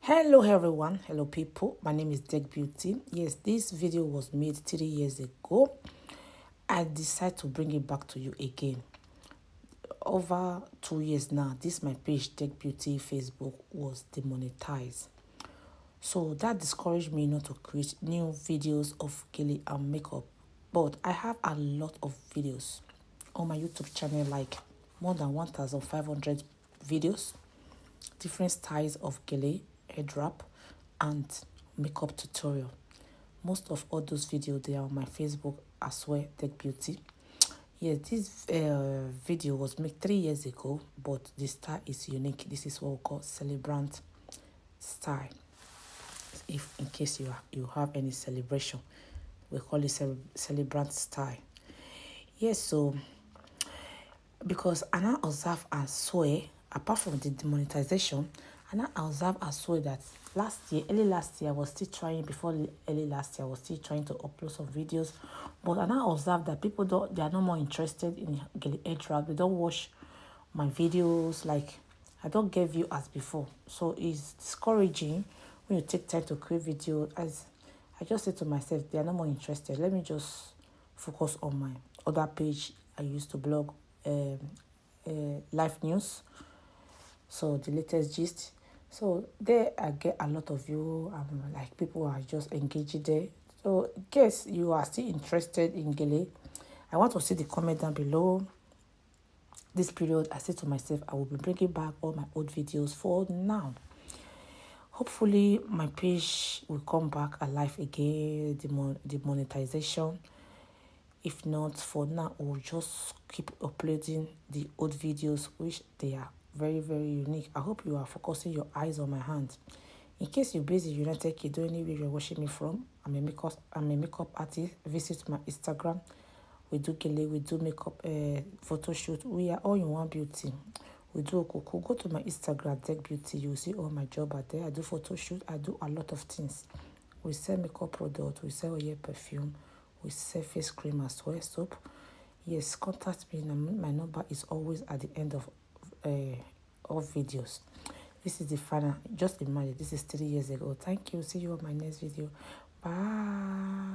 Hello everyone, hello people, my name is Deck Beauty. Yes, this video was made 3 years ago. I decided to bring it back to you again. Over 2 years now, this my page Deck Beauty Facebook was demonetized. So that discouraged me not to create new videos of gele and makeup. But I have a lot of videos on my YouTube channel, like more than 1,500 videos, different styles of gele, head wrap, and makeup tutorial. Most of all those videos, they are on my Facebook as well, Tech Beauty. Yes, this video was made 3 years ago, but the style is unique. This is what we call celebrant style. If in case you have any celebration, we call it celebrant style. Yes, so because I now observe and swear, apart from the demonetization, I now observe and swear that early last year, I was still trying, I was still trying to upload some videos. But I now observe that they are no more interested in head wrap. They don't watch my videos. Like, I don't get view as before. So it's discouraging when you take time to create video. As I just say to myself, they are no more interested. Let me just focus on my other page I used to blog, live news, so the latest gist. So there I get a lot of you, like people are just engaging there. So in case you are still interested in gele, I want to see the comment down below. This period, I said to myself, I will be bringing back all my old videos for now. Hopefully my page will come back alive again, the monetization. If not, for now, we'll just keep uploading the old videos, which they are very, very unique. I hope you are focusing your eyes on my hand. In case you're based in United Kingdom, anywhere you're watching me from, I'm a makeup artist. Visit my Instagram. We do gele, we do makeup, photo shoot. We are all in one beauty. We do okoko. Go to my Instagram, Deck Beauty. You'll see all my job are there. I do photo shoot. I do a lot of things. We sell makeup products. We sell hair perfume. We sell face cream as well, soap. Yes, contact me. My number is always at the end of all videos. This is the final. Just imagine, this is 3 years ago. Thank you. See you on my next video. Bye.